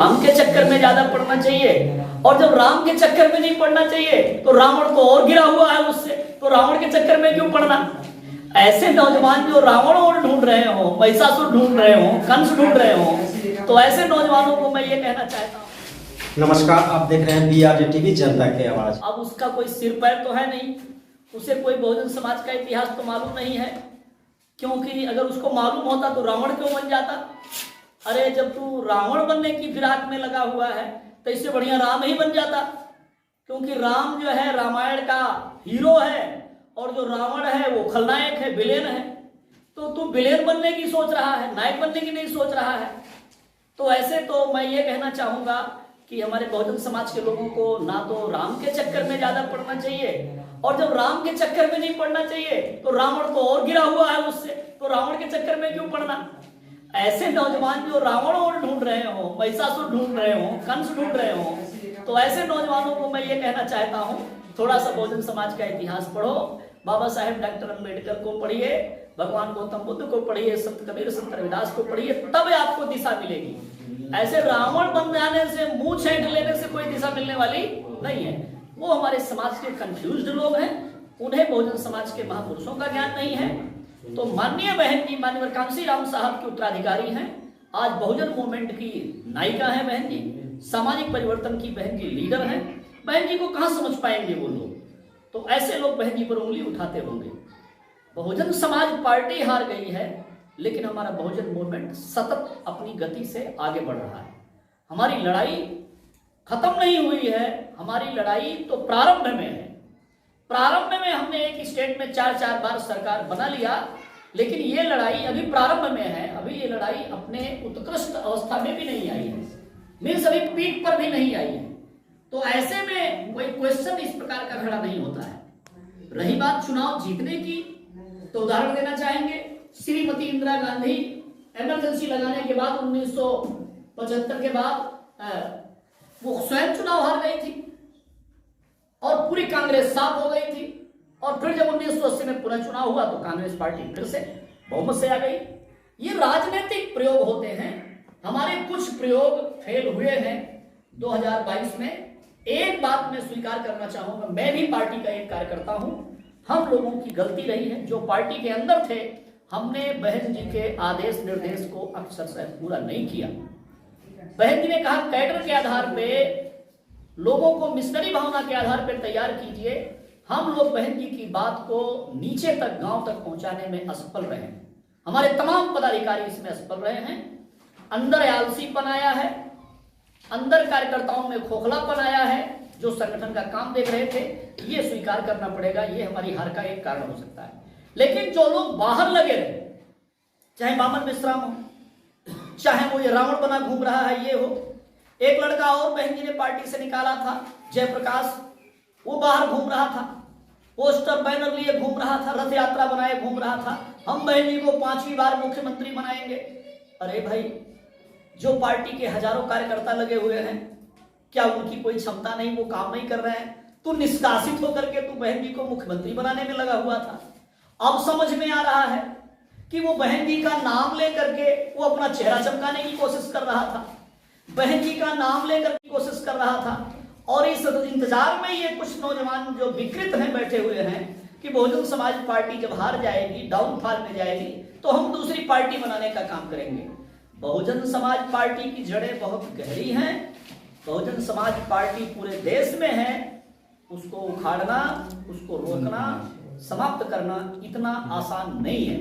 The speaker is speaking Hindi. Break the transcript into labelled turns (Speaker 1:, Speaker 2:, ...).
Speaker 1: राम के चक्कर में ज्यादा पड़ना चाहिए, और जब राम के चक्कर में नहीं पड़ना चाहिए तो रावण तो और गिरा हुआ है उससे, तो रावण के चक्कर में क्यों पड़ना। ऐसे नौजवान जो रावण और ढूंढ रहे हो, महिषासुर ढूंढ रहे हो, कंस ढूंढ रहे हो, तो ऐसे नौजवानों को मैं ये कहना चाहता हूँ।
Speaker 2: नमस्कार, आप देख रहे हैं BRJ टीवी जनता की आवाज।
Speaker 1: अब उसका कोई सिर पैर तो है नहीं, उसे कोई बहुजन समाज का इतिहास तो मालूम नहीं है, क्योंकि अगर उसको मालूम होता तो रावण क्यों बन जाता। अरे जब तू रावण बनने की फिराक में लगा हुआ है तो इससे बढ़िया राम ही बन जाता, क्योंकि राम जो है रामायण का हीरो है और जो रावण है वो खलनायक है, विलेन है। तो तू विलेन बनने की सोच रहा है, नायक बनने की नहीं सोच रहा है। तो ऐसे तो मैं ये कहना चाहूंगा कि हमारे बहुजन समाज के लोगों को ना तो राम के चक्कर में ज्यादा पड़ना चाहिए, और जब राम के चक्कर में नहीं पड़ना चाहिए तो रावण तो और गिरा हुआ है उससे, तो रावण के चक्कर में क्यों पड़ना। ऐसे नौजवान जो रावण और ढूंढ रहे हो, महिषासुर ढूंढ रहे हो, कंस ढूंढ रहे हो, तो ऐसे नौजवानों को मैं ये कहना चाहता हूँ, थोड़ा सा बहुजन समाज का इतिहास पढ़ो, बाबा साहेब डॉक्टर अम्बेडकर को पढ़िए, भगवान गौतम बुद्ध को पढ़िए, संत कबीर संत रविदास को पढ़िए, तब आपको दिशा मिलेगी। ऐसे रावण बन जाने से, मुंह छेंक लेने से कोई दिशा मिलने वाली नहीं है। वो हमारे समाज के कंफ्यूज्ड लोग हैं, उन्हें बहुजन समाज के महापुरुषों का ज्ञान नहीं है। तो माननीय बहन जी, माननीय कांसी राम साहब के उत्तराधिकारी हैं, आज बहुजन मूवमेंट की नायिका है बहन जी, सामाजिक परिवर्तन की बहन जी लीडर हैं। बहन जी को कहां समझ पाएंगे वो लोग, तो ऐसे लोग बहन जी पर उंगली उठाते होंगे। बहुजन समाज पार्टी हार गई है, लेकिन हमारा बहुजन मूवमेंट सतत अपनी गति से आगे बढ़ रहा है। हमारी लड़ाई खत्म नहीं हुई है, हमारी लड़ाई तो प्रारंभ में है। प्रारंभ में हमने एक स्टेट में 4 बार सरकार बना लिया, लेकिन ये लड़ाई अभी प्रारंभ में है। अभी ये लड़ाई अपने उत्कृष्ट अवस्था में भी नहीं आई है, मीन्स अभी पीक पर भी नहीं आई है। तो ऐसे में कोई क्वेश्चन इस प्रकार का खड़ा नहीं होता है। रही बात चुनाव जीतने की, तो उदाहरण देना चाहेंगे, श्रीमती इंदिरा गांधी इमरजेंसी लगाने के बाद 1975 के बाद वो स्वयं चुनाव हार गई थी और पूरी कांग्रेस साफ हो गई थी, और फिर जब 1980 में पुनः चुनाव हुआ तो कांग्रेस पार्टी फिर से बहुमत से आ गई। ये राजनीतिक प्रयोग होते हैं। हमारे कुछ प्रयोग फेल हुए हैं 2022 में। एक बात मैं स्वीकार करना चाहूंगा, मैं भी पार्टी का एक कार्यकर्ता हूं, हम लोगों की गलती रही है, जो पार्टी के अंदर थे हमने बहन जी के आदेश निर्देश को अक्षरशः पूरा नहीं किया। बहन जी ने कहा कैडर के आधार पे, लोगों को मिशनरी भावना के आधार पर तैयार कीजिए। हम लोग बहन जी की बात को नीचे तक, गांव तक पहुंचाने में असफल रहे हैं। हमारे तमाम पदाधिकारी इसमें असफल रहे हैं। अंदर आलसीपन आया है, अंदर कार्यकर्ताओं में खोखलापन आया है। जो संगठन का काम देख रहे थे, ये स्वीकार करना पड़ेगा, ये हमारी हार का एक कारण हो सकता है। लेकिन जो लोग बाहर लगे रहे, चाहे बामन मिश्रा हो, चाहे वो ये रावण बना घूम रहा है ये हो, एक लड़का और बहन जी ने पार्टी से निकाला था, जयप्रकाश, वो बाहर घूम रहा था, पोस्टर बैनर लिए घूम रहा था, रथ यात्रा बनाए घूम रहा था, हम बहन जी को 5वीं बार मुख्यमंत्री बनाएंगे। अरे भाई, जो पार्टी के हजारों कार्यकर्ता लगे हुए हैं, क्या उनकी कोई क्षमता नहीं, वो काम नहीं कर रहे हैं? तू निष्कासित होकर के तू बहन जी को मुख्यमंत्री बनाने में लगा हुआ था। अब समझ में आ रहा है कि वो बहन जी का नाम लेकर के वो अपना चेहरा चमकाने की कोशिश कर रहा था, बहन जी का नाम लेकर के कोशिश कर रहा था। और इस इंतजार में ये कुछ नौजवान जो विकृत हैं बैठे हुए हैं कि बहुजन समाज पार्टी जब हार जाएगी, डाउनफॉल में जाएगी, तो हम दूसरी पार्टी बनाने का काम करेंगे। बहुजन समाज पार्टी की जड़ें बहुत गहरी हैं। बहुजन समाज पार्टी पूरे देश में है। उसको उखाड़ना, उसको रोकना, समाप्त करना इतना आसान नहीं है।